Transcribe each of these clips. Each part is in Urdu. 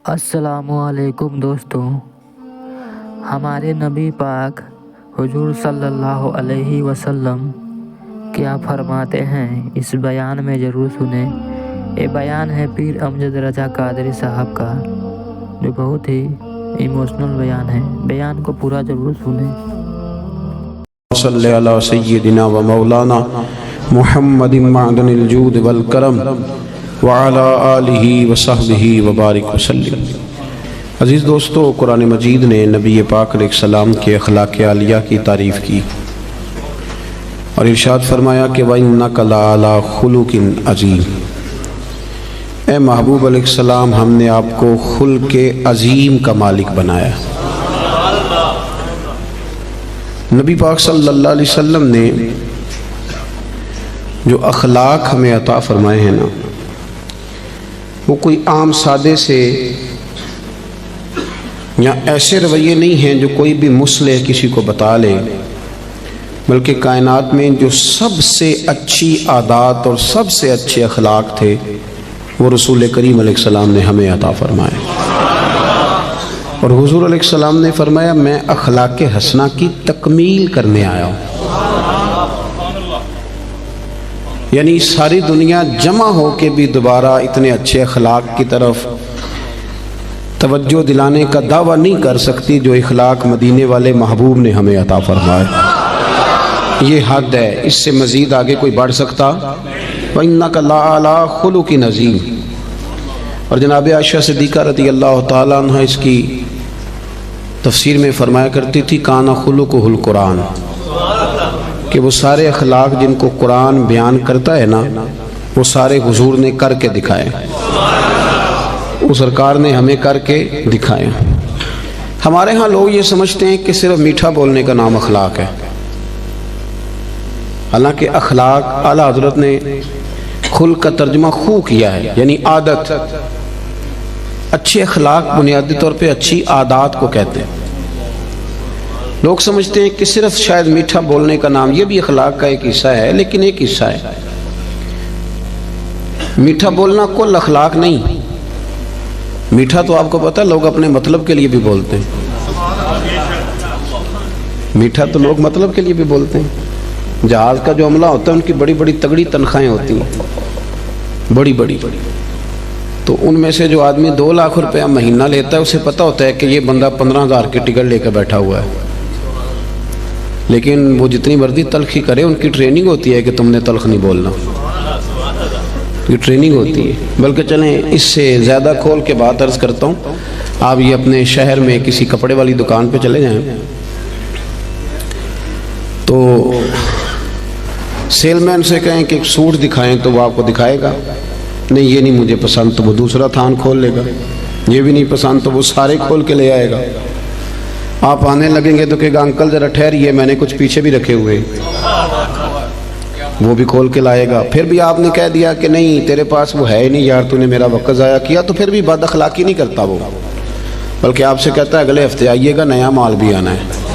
السلام علیکم دوستوں، ہمارے نبی پاک حضور صلی اللہ علیہ وسلم کیا فرماتے ہیں اس بیان میں ضرور سنیں۔ یہ بیان ہے پیر امجد رضا قادری صاحب کا، جو بہت ہی ایموشنل بیان ہے۔ بیان کو پورا ضرور سنیں۔ صلی علی سیدنا و مولانا محمد معدن الجود والکرم وعلی آلہ وصحبہ وبارک وسلم۔ عزیز دوستو، قرآن مجید نے نبی پاک علیہ السلام کے اخلاق عالیہ کی تعریف کی اور ارشاد فرمایا کہ وَإِنَّكَ لَعَلَىٰ خُلُقٍ عَظِيمٍ۔ اے محبوب علیہ السلام، ہم نے آپ کو خلق عظیم کا مالک بنایا۔ نبی پاک صلی اللہ علیہ وسلم نے جو اخلاق ہمیں عطا فرمائے ہیں نا، وہ کوئی عام سادے سے یا ایسے رویے نہیں ہیں جو کوئی بھی مصلح کسی کو بتا لے، بلکہ کائنات میں جو سب سے اچھی عادات اور سب سے اچھے اخلاق تھے وہ رسول کریم علیہ السلام نے ہمیں عطا فرمائے۔ اور حضور علیہ السلام نے فرمایا، میں اخلاق حسنہ کی تکمیل کرنے آیا ہوں۔ یعنی ساری دنیا جمع ہو کے بھی دوبارہ اتنے اچھے اخلاق کی طرف توجہ دلانے کا دعویٰ نہیں کر سکتی جو اخلاق مدینے والے محبوب نے ہمیں عطا فرمائے۔ یہ حد ہے، اس سے مزید آگے کوئی بڑھ سکتا؟ وَإِنَّكَ لَعَلَىٰ خُلُقٍ عَظِيمٍ۔ اور جناب عائشہ صدیقہ رضی اللہ تعالیٰ عنہ اس کی تفسیر میں فرمایا کرتی تھی، کانا خلقہ القرآن، کہ وہ سارے اخلاق جن کو قرآن بیان کرتا ہے نا، وہ سارے حضور نے کر کے دکھائے، وہ سرکار نے ہمیں کر کے دکھائے۔ ہمارے ہاں لوگ یہ سمجھتے ہیں کہ صرف میٹھا بولنے کا نام اخلاق ہے، حالانکہ اخلاق اعلیٰ حضرت نے خلق کا ترجمہ خو کیا ہے، یعنی عادت۔ اچھے اخلاق بنیادی طور پہ اچھی عادات کو کہتے ہیں۔ لوگ سمجھتے ہیں کہ صرف شاید میٹھا بولنے کا نام، یہ بھی اخلاق کا ایک حصہ ہے، لیکن ایک حصہ ہے۔ میٹھا بولنا کل اخلاق نہیں۔ میٹھا تو آپ کو پتہ ہے لوگ اپنے مطلب کے لیے بھی بولتے ہیں، میٹھا تو لوگ مطلب کے لیے بھی بولتے ہیں۔ جہاز کا جو عملہ ہوتا ہے ان کی بڑی بڑی تگڑی تنخواہیں ہوتی ہیں، بڑی بڑی، تو ان میں سے جو آدمی 2 لاکھ روپیہ مہینہ لیتا ہے اسے پتہ ہوتا ہے کہ یہ بندہ 15,000 کی ٹکٹ لے کر بیٹھا ہوا ہے، لیکن وہ جتنی مرضی تلخی کرے، ان کی ٹریننگ ہوتی ہے کہ تم نے تلخ نہیں بولنا، یہ ٹریننگ ہوتی ہے۔ بلکہ چلیں اس سے زیادہ کھول کے بات عرض کرتا ہوں، آپ یہ اپنے شہر میں کسی کپڑے والی دکان پہ چلے جائیں تو سیل مین سے کہیں کہ ایک سوٹ دکھائیں تو وہ آپ کو دکھائے گا، نہیں یہ نہیں مجھے پسند، تو وہ دوسرا تھان کھول لے گا، یہ بھی نہیں پسند تو وہ سارے کھول کے لے آئے گا۔ آپ آنے لگیں گے تو کہے گا انکل ذرا ٹھہریے، میں نے کچھ پیچھے بھی رکھے ہوئے، وہ بھی کھول کے لائے گا۔ پھر بھی آپ نے کہہ دیا کہ نہیں تیرے پاس وہ ہے ہی نہیں یار، تو نے میرا وقت ضائع کیا، تو پھر بھی بد اخلاقی نہیں کرتا وہ، بلکہ آپ سے کہتا ہے اگلے ہفتے آئیے گا، نیا مال بھی آنا ہے۔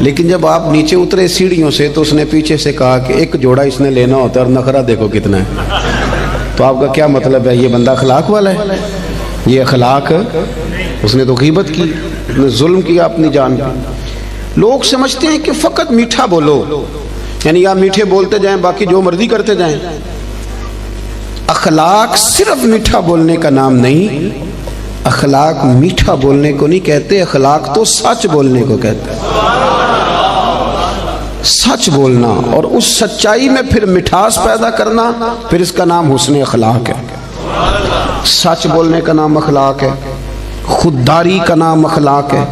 لیکن جب آپ نیچے اترے سیڑھیوں سے تو اس نے پیچھے سے کہا کہ ایک جوڑا اس نے لینا ہوتا ہے اور نخرہ دیکھو کتنا ہے، تو آپ کا کیا مطلب ہے؟ یہ بندہ اخلاق والا ہے؟ یہ اخلاق، اس نے تو غیبت کی، اس نے ظلم کیا اپنی جان پہ۔ لوگ سمجھتے ہیں کہ فقط میٹھا بولو، یعنی آپ میٹھے بولتے جائیں باقی جو مرضی کرتے جائیں۔ اخلاق صرف میٹھا بولنے کا نام نہیں، اخلاق میٹھا بولنے کو نہیں کہتے، اخلاق تو سچ بولنے کو کہتے ہیں۔ سچ بولنا اور اس سچائی میں پھر مٹھاس پیدا کرنا، پھر اس کا نام حسن اخلاق ہے۔ سچ بولنے کا نام اخلاق ہے، خودداری کا نام اخلاق ہے،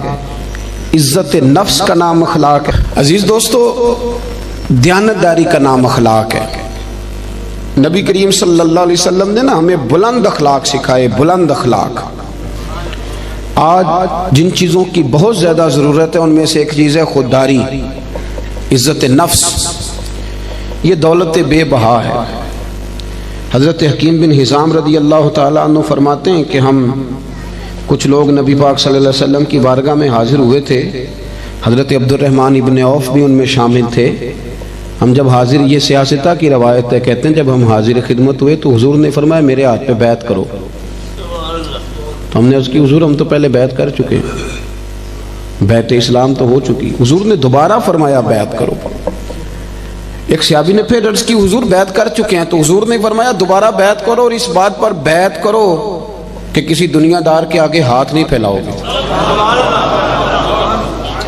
عزت نفس کا نام اخلاق ہے۔ عزیز دوستو، دیانتداری کا نام اخلاق ہے۔ نبی کریم صلی اللہ علیہ وسلم نے نا ہمیں بلند اخلاق سکھائے، بلند اخلاق۔ آج جن چیزوں کی بہت زیادہ ضرورت ہے ان میں سے ایک چیز ہے خودداری، عزت نفس۔ یہ دولت بے بہا ہے۔ حضرت حکیم بن حزام رضی اللہ تعالیٰ عنہ فرماتے ہیں کہ ہم کچھ لوگ نبی پاک صلی اللہ علیہ وسلم کی بارگاہ میں حاضر ہوئے تھے، حضرت عبد الرحمن ابن عوف بھی ان میں شامل تھے۔ ہم جب حاضر، یہ سیاستہ کی روایت ہے، کہتے ہیں جب ہم حاضر خدمت ہوئے تو حضور نے فرمایا میرے ہاتھ پہ بیعت کرو۔ تو ہم نے عرض کی حضور ہم تو پہلے بیعت کر چکے ہیں، بیعت اسلام تو ہو چکی۔ حضور نے دوبارہ فرمایا بیعت کرو۔ ایک صحابی نے پھر عرض کی حضور بیعت کر چکے ہیں، تو حضور نے فرمایا دوبارہ بیعت کرو، اور اس بات پر بیعت کرو کہ کسی دنیا دار کے آگے ہاتھ نہیں پھیلاؤ گے،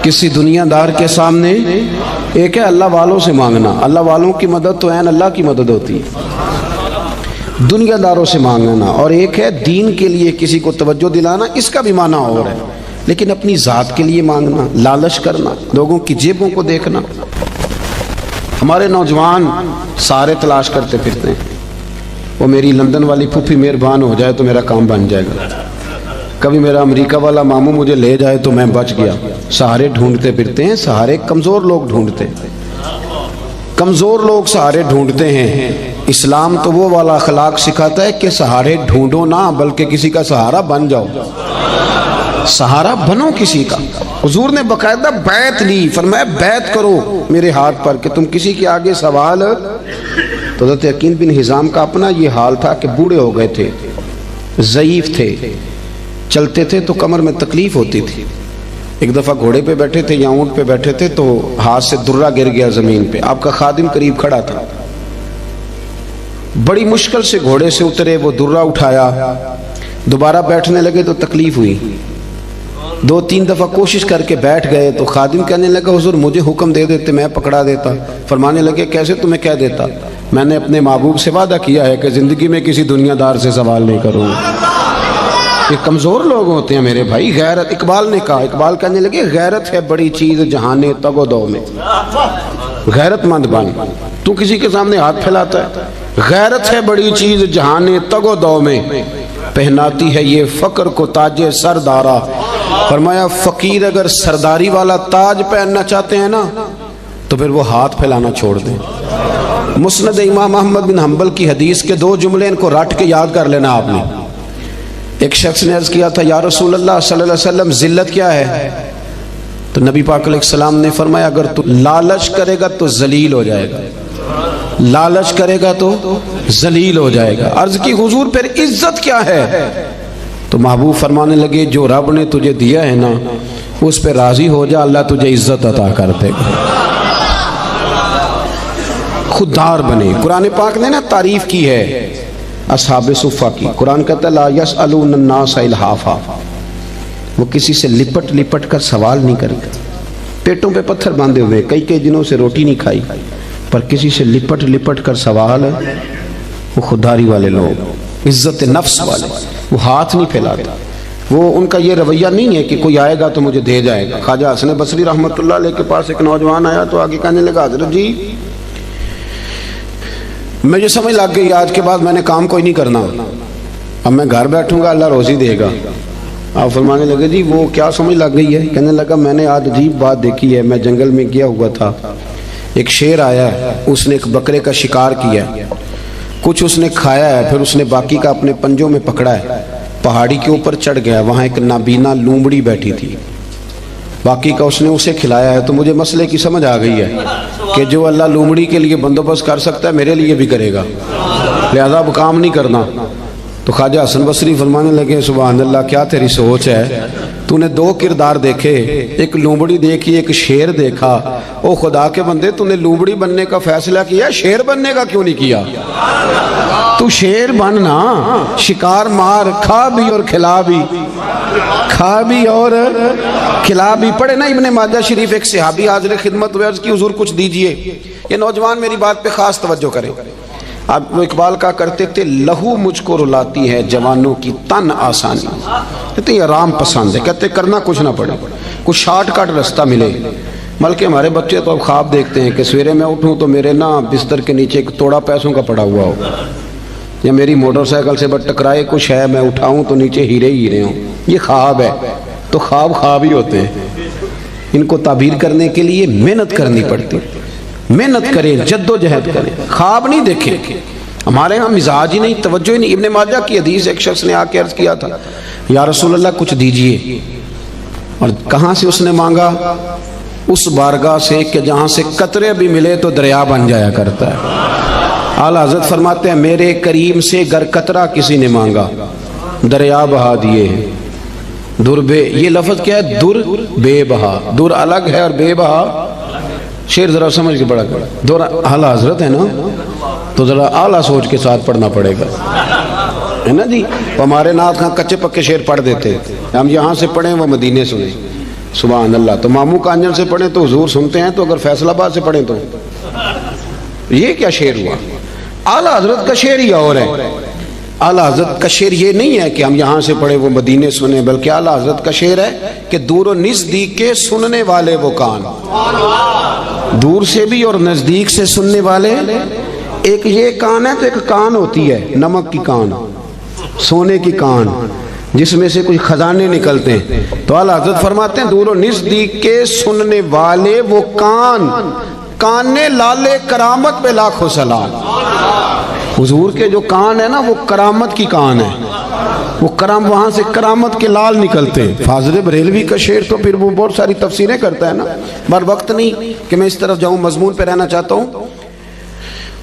کسی دنیا دار کے سامنے۔ ایک ہے اللہ والوں سے مانگنا، اللہ والوں کی مدد تو عین اللہ کی مدد ہوتی ہے، دنیا داروں سے مانگنا، اور ایک ہے دین کے لیے کسی کو توجہ دلانا، اس کا بھی معنی اور ہے، لیکن اپنی ذات کے لیے مانگنا، لالچ کرنا، لوگوں کی جیبوں کو دیکھنا۔ ہمارے نوجوان سارے تلاش کرتے پھرتے ہیں، وہ میری لندن والی پھوپھی مہربان ہو جائے تو میرا کام بن جائے گا، کبھی میرا امریکہ والا ماموں مجھے لے جائے تو میں بچ گیا۔ سہارے ڈھونڈتے پھرتے ہیں، سہارے کمزور لوگ ڈھونڈتے ہیں، کمزور لوگ سہارے ڈھونڈتے ہیں۔ اسلام تو وہ والا اخلاق سکھاتا ہے کہ سہارے ڈھونڈو نہ، بلکہ کسی کا سہارا بن جاؤ، سہارا بنو کسی کا۔ حضور نے باقاعدہ بیعت لی، فرمایا بیعت کرو میرے ہاتھ پر کہ تم کسی کے آگے سوال۔ تو حضرت عقیل بن حزام کا اپنا یہ حال تھا کہ بوڑھے ہو گئے تھے، ضعیف تھے، چلتے تھے تو کمر میں تکلیف ہوتی تھی۔ ایک دفعہ گھوڑے پہ بیٹھے تھے یا اونٹ پہ بیٹھے تھے تو ہاتھ سے درہ گر گیا زمین پہ، آپ کا خادم قریب کھڑا تھا، بڑی مشکل سے گھوڑے سے اترے، وہ درہ اٹھایا، دوبارہ بیٹھنے لگے تو تکلیف ہوئی، 2-3 دفعہ کوشش کر کے بیٹھ گئے تو خادم کہنے لگا حضور مجھے حکم دے دیتے میں پکڑا دیتا۔ فرمانے لگے کیسے تمہیں کہہ دیتا؟ میں نے اپنے محبوب سے وعدہ کیا ہے کہ زندگی میں کسی دنیا دار سے سوال نہیں کروں گا۔ یہ کمزور لوگ ہوتے ہیں میرے بھائی۔ غیرت، اقبال نے کہا، اقبال کہنے لگے غیرت ہے بڑی چیز جہانے تگ و دو میں، غیرت مند بن، تو کسی کے سامنے ہاتھ پھیلاتا ہے۔ غیرت ہے بڑی چیز جہانے تگ و دو میں، پہناتی ہے یہ فقر کو تاج سردارا۔ فرمایا فقیر اگر سرداری والا تاج پہننا چاہتے ہیں نا تو پھر وہ ہاتھ پھیلانا چھوڑ دیں۔ مسند امام احمد بن حنبل کی حدیث کے 2 جملے ان کو رٹ کے یاد کر لینا آپ نے۔ ایک شخص نے عرض کیا تھا یا رسول اللہ صلی اللہ علیہ وسلم ذلت کیا ہے؟ تو نبی پاک علیہ السلام نے فرمایا اگر تو لالچ کرے گا تو ذلیل ہو جائے گا، لالچ کرے گا تو ذلیل ہو جائے گا۔ عرض کی حضور پھر عزت کیا ہے؟ تو محبوب فرمانے لگے جو رب نے تجھے دیا ہے نا اس پہ راضی ہو جا، اللہ تجھے عزت عطا کر دے گا۔ خوددار بنے۔ قرآن پاک نے نا تعریف کی ہے اصحاب صفہ کی، قرآن کہتا ہے لا یسألون الناس الحافا، وہ کسی سے لپٹ لپٹ کر سوال نہیں کرتے، پیٹوں پہ پتھر باندھے ہوئے کئی دنوں سے روٹی نہیں کھائی، پر کسی سے لپٹ لپٹ کر سوال ہے، وہ خودداری والے لوگ، عزت نفس والے، وہ ہاتھ نہیں پھیلاتے، وہ ان کا یہ رویہ نہیں ہے کہ کوئی آئے گا تو مجھے دے جائے گا۔ خواجہ حسن بصری رحمۃ اللہ علیہ کے پاس ایک نوجوان آیا تو آگے کہنے لگا حضرت جی مجھے سمجھ لگ گئی آج کے بعد میں نے کام کوئی نہیں کرنا، اب میں گھر بیٹھوں گا اللہ روزی دے گا۔ آپ فرمانے لگے جی وہ کیا سمجھ لگ گئی ہے؟ کہنے لگا میں نے آج عجیب بات دیکھی ہے، میں جنگل میں گیا ہوا تھا، ایک شیر آیا ہے، اس نے ایک بکرے کا شکار کیا ہے، کچھ اس نے کھایا ہے، پھر اس نے باقی کا اپنے پنجوں میں پکڑا ہے، پہاڑی کے اوپر چڑھ گیا، وہاں ایک نابینا لومڑی بیٹھی تھی، باقی کا اس نے اسے کھلایا ہے۔ تو مجھے مسئلے کی سمجھ آ گئی ہے کہ جو اللہ لومڑی کے لیے بندوبست کر سکتا ہے میرے لیے بھی کرے گا، لہذا اب کام نہیں کرنا۔ تو خواجہ حسن بصری فرمانے لگے سبحان اللہ کیا تیری سوچ ہے، تو نے 2 کردار دیکھے، ایک لومڑی دیکھی ایک شیر دیکھا، او خدا کے بندے تو نے لومڑی بننے کا فیصلہ کیا، شیر بننے کا کیوں نہیں کیا؟ تو شیر بننا، شکار مار، کھا بھی اور کھلا بھی، کھا بھی اور کھلا بھی۔ پڑھے نا ابن ماجہ شریف، ایک صحابی حاضر خدمت ہوئے، عرض کی حضور کچھ دیجئے۔ یہ نوجوان میری بات پہ خاص توجہ کریں، اب وہ اقبال کا کرتے تھے لہو مجھ کو رلاتی ہے جوانوں کی تن آسانی، کہتے یہ آرام پسند ہے، کہتے کرنا کچھ نہ پڑے، کچھ شارٹ کٹ رستہ ملے۔ بلکہ ہمارے بچے تو اب خواب دیکھتے ہیں کہ سویرے میں اٹھوں تو میرے نا بستر کے نیچے ایک توڑا پیسوں کا پڑا ہوا ہو، یا میری موٹر سائیکل سے بس ٹکرائے کچھ ہے، میں اٹھاؤں تو نیچے ہیرے ہی ہیرے ہوں۔ یہ خواب ہے، تو خواب ہی ہوتے ہیں، ان کو تعبیر کرنے کے لیے محنت کرنی پڑتی، محنت کریں، جد و جہد کریں، خواب نہیں دیکھیں۔ ہمارے ہاں مزاج ہی نہیں، توجہ ہی نہیں۔ ابن ماجہ کی حدیث، ایک شخص نے آ کے عرض کیا تھا یا رسول اللہ کچھ دیجئے، اور کہاں سے اس نے مانگا؟ اس بارگاہ سے کہ جہاں سے قطرے بھی ملے تو دریا بن جایا کرتا ہے۔ اعلیٰ حضرت فرماتے ہیں میرے کریم سے گر قطرہ کسی نے مانگا دریا بہا دیے ہیں. در بے، یہ لفظ کیا ہے؟ در بے بہا. در الگ ہے اور بے بہا. شعر ذرا سمجھ کے پڑھا کرو. در اعلی حضرت ہے نا، تو ذرا اعلیٰ سوچ کے ساتھ پڑھنا پڑے گا، ہے نا جی. ہمارے نعت خاں کچے پکے شعر پڑھ دیتے، ہم یہاں سے پڑھیں وہ مدینے سنیں. سبحان اللہ. تو ماموں کانجن سے پڑھیں تو حضور سنتے ہیں، تو اگر فیصل آباد سے پڑھیں تو یہ کیا شعر ہوا؟ اعلیٰ حضرت کا شعر ہی اور ہے. اعلیٰ حضرت کا شعر یہ نہیں ہے کہ ہم یہاں سے پڑھیں وہ مدینے سنیں، بلکہ اعلیٰ حضرت کا شعر ہے کہ دور و نزدیک کے سننے والے وہ کان. دور سے بھی اور نزدیک سے سننے والے. ایک یہ کان ہے تو ایک کان ہوتی ہے نمک کی کان، سونے کی کان، جس میں سے کچھ خزانے نکلتے ہیں. تو اعلیٰ حضرت فرماتے ہیں دور و نزدیک کے سننے والے وہ کان، کانے لالے کرامت پہ لاکھوں سلام. حضور کے جو کان ہے نا وہ کرامت کی کان ہے، وہ کرام، وہاں سے کرامت کے لال نکلتے ہیں. فاضل بریلوی کا شعر تو پھر وہ بہت ساری تفسیریں کرتا ہے نا، بار وقت نہیں کہ میں اس طرف جاؤں، مضمون پہ رہنا چاہتا ہوں.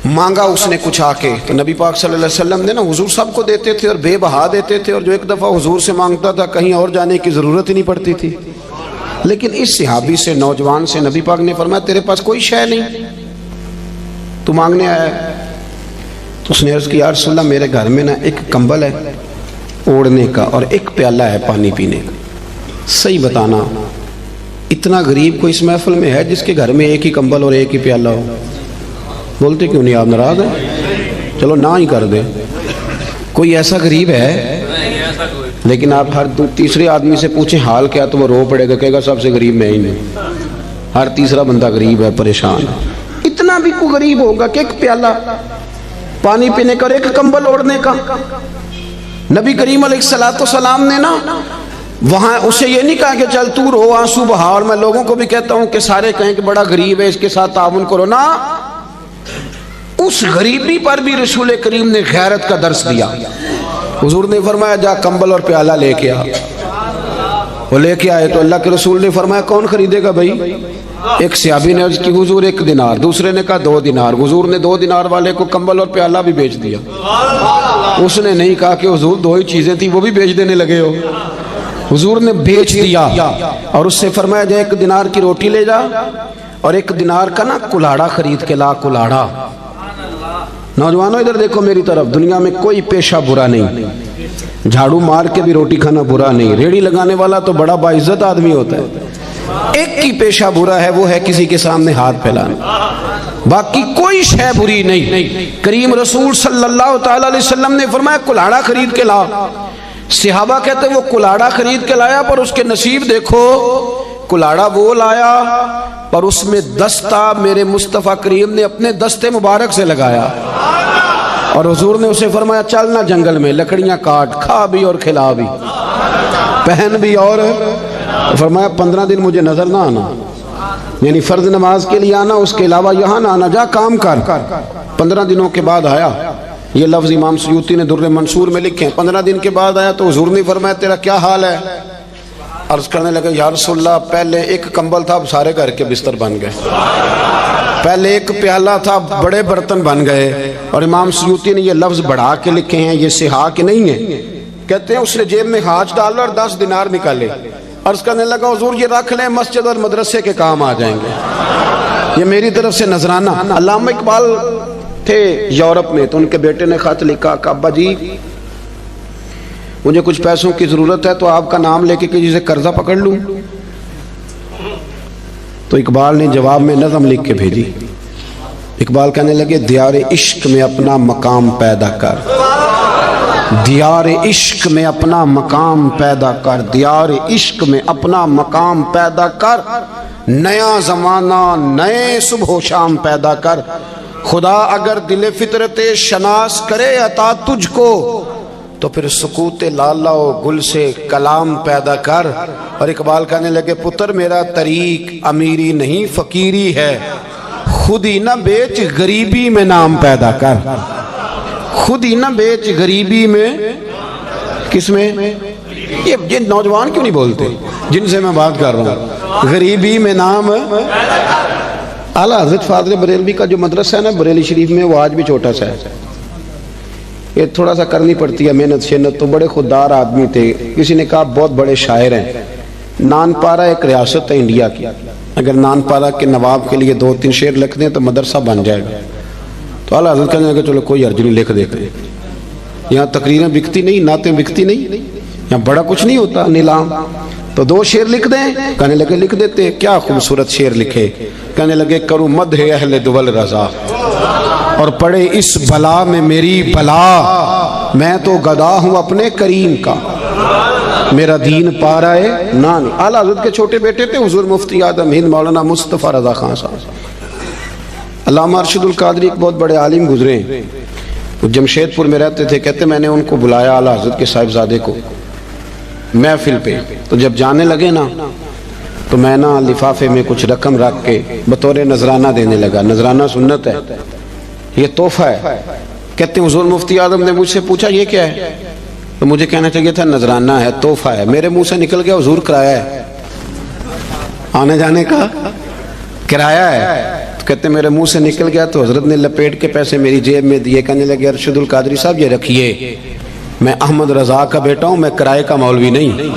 مانگا اس نے کچھ آ کے، تو نبی پاک صلی اللہ علیہ وسلم نے نا، حضور سب کو دیتے تھے اور بے بہا دیتے تھے، اور جو ایک دفعہ حضور سے مانگتا تھا کہیں اور جانے کی ضرورت ہی نہیں پڑتی تھی. لیکن اس صحابی سے، نوجوان سے نبی پاک نے فرمایا تیرے پاس کوئی شے نہیں، تو مانگنے آیا ہے. تو اس نے عرض کی یا رسول اللہ میرے گھر میں نا ایک کمبل ہے اوڑھنے کا اور ایک پیالہ ہے پانی پینے کا. صحیح بتانا اتنا غریب کو اس محفل میں ہے جس کے گھر میں ایک ہی کمبل اور ایک ہی پیالہ ہو؟ بولتے کیوں نہیں آپ؟ ناراض ہیں؟ چلو نہ ہی کر دیں. کوئی ایسا غریب ہے؟ لیکن آپ ہر تیسرے آدمی سے پوچھیں حال کیا تو وہ رو پڑے گا، کہے گا سب سے غریب میں ہی نہیں. ہر تیسرا بندہ غریب ہے، پریشان. اتنا بھی کوئی غریب ہوگا کہ ایک پیالہ پانی پینے کا اور ایک کمبل اوڑھنے کا؟ نبی کریم علیہ السلام نے نا وہاں اسے یہ نہیں کہا کہ چل تو رو آنسو بہا. اور میں لوگوں کو بھی کہتا ہوں کہ سارے کہیں کہ بڑا غریب ہے اس کے ساتھ تعاون کرو، نا. اس غریبی پر بھی رسول کریم نے غیرت کا درس دیا. حضور نے فرمایا جا کمبل اور پیالہ لے کے آ. وہ لے کے آئے تو اللہ کے رسول نے فرمایا کون خریدے گا بھائی؟ ایک صحابی نے عرض کی حضور 1 دینار، دوسرے نے کہا 2 دینار. حضور نے 2 دینار والے کو کمبل اور پیالہ بھی بیچ دیا. اس نے نہیں کہا کہ حضور 2 ہی چیزیں تھی وہ بھی بیچ دینے لگے ہو. حضور نے بیچ دیا اور اس سے فرمایا جا 1 دینار کی روٹی لے جا اور 1 دینار کا نا کلاڑا خرید کے لا. کلاڑا. نوجوانوں ادھر دیکھو میری طرف، دنیا میں کوئی پیشہ برا نہیں، جھاڑو مار کے بھی روٹی کھانا برا نہیں، ریڑھی لگانے والا تو بڑا باعزت آدمی ہوتا ہے. ایک کی پیشہ برا ہے، وہ ہے کسی کے سامنے ہاتھ پھیلانا. باقی کوئی شے بری نہیں. کریم رسول صلی اللہ تعالی علیہ وسلم نے فرمایا کلاڑا خرید کے لا. صحابہ کہتے وہ کلاڑا خرید کے لایا، پر اس کے نصیب دیکھو، کلاڑا وہ لایا پر اس میں دستہ میرے مصطفیٰ کریم نے اپنے دستے مبارک سے لگایا. اور حضور نے اسے فرمایا چلنا جنگل میں، لکڑیاں کاٹ، کھا بھی اور کھلا بھی، پہن بھی، اور فرمایا 15 دن مجھے نظر نہ آنا، یعنی فرض نماز کے لیے آنا، اس کے علاوہ یہاں نہ آنا، جا کام کر. 15 دنوں کے بعد آیا. یہ لفظ امام سیوطی نے در منصور میں لکھے ہیں. 15 دن کے بعد آیا تو حضور نے فرمایا تیرا کیا حال ہے؟ عرض کرنے لگے یا رسول اللہ پہلے 1 کمبل تھا اب سارے گھر کے بستر بن گئے، پہلے 1 پیالہ تھا بڑے برتن بن گئے. اور امام سیوطی نے یہ لفظ بڑھا کے لکھے ہیں، یہ صحا کے نہیں ہیں. کہتے ہیں اس نے جیب میں ہاتھ ڈالا اور 10 دینار نکالے. عرض کرنے لگا حضور یہ رکھ لیں، مسجد اور مدرسے کے کام آ جائیں گے، یہ میری طرف سے نذرانہ. علامہ اقبال تھے یورپ میں، تو ان کے بیٹے نے خط لکھا کہ ابا جی مجھے کچھ پیسوں کی ضرورت ہے تو آپ کا نام لے کے کسی سے قرضہ پکڑ لوں. تو اقبال نے جواب میں نظم لکھ کے بھیجی. اقبال کہنے لگے دیار عشق میں اپنا مقام پیدا کر، دیار عشق میں اپنا مقام پیدا کر، دیار عشق میں اپنا مقام پیدا کر، نیا زمانہ نئے صبح و شام پیدا کر. خدا اگر دل فطرت شناس کرے عطا تجھ کو تو پھر سکوت لالا و گل سے کلام پیدا کر. اور اقبال کہنے لگے پتر میرا طریق امیری نہیں فقیری ہے، خود ہی نہ بیچ غریبی میں نام پیدا کر. خود ہی نہ بیچ غریبی میں، کس میں؟ یہ نوجوان کیوں نہیں بولتے جن سے میں بات کر رہا ہوں؟ غریبی میں نام. اعلیٰ حضرت فاضل بریلوی کا جو مدرسہ ہے نا بریلی شریف میں، وہ آج بھی چھوٹا سا ہے. یہ تھوڑا سا کرنی پڑتی ہے محنت شنت. تو بڑے خوددار آدمی تھے. کسی نے کہا بہت بڑے شاعر ہیں. نانپارہ ایک ریاست ہے انڈیا کی, اگر نانپارہ کے نواب کے لیے 2-3 شعر لکھ دیں تو مدرسہ بن جائے گا. تو اعلیٰ حضرت کہنے لگے چلو کوئی حرج نہیں, لکھ دیتے ہیں. یہاں تقریریں بکتی نہیں, نعتیں بکتی نہیں, یہاں بڑا کچھ نہیں ہوتا نیلام. تو 2 شعر لکھ دیں. کہنے لگے لکھ دیتے. کیا خوبصورت شعر لکھے. کہنے لگے کروں مدح اہل دول رضا اور پڑے اس بلا میں میری بلا, میں تو گدا ہوں اپنے کریم کا, میرا دین پا رہا ہے نان. اعلیٰ حضرت کے چھوٹے بیٹے تھے حضور مفتی اعظم ہند مولانا مصطفیٰ رضا خان صاحب. علامہ ارشد القادری ایک بہت بڑے عالم گزرے ہیں, جمشید پور میں رہتے تھے. کہتے میں نے ان کو بلایا اعلیٰ حضرت کے صاحبزادے کو محفل پہ. تو جب جانے لگے نا تو میں نا لفافے میں کچھ رقم رکھ کے بطور نذرانہ دینے لگا. نذرانہ سنت ہے, یہ تحفہ ہے. کہتے ہیں حضور مفتی اعظم نے مجھ سے پوچھا یہ کیا ہے, تو مجھے کہنا چاہیے تھا نذرانہ ہے, تحفہ ہے. میرے منہ سے نکل گیا حضور کرایہ ہے, آنے جانے کا کرایہ ہے. تو کہتے ہیں میرے منہ سے نکل گیا تو حضرت نے لپیٹ کے پیسے میری جیب میں دیے. کہنے لگے ارشد القادری صاحب یہ رکھیے, میں احمد رضا کا بیٹا ہوں, میں کرائے کا مولوی نہیں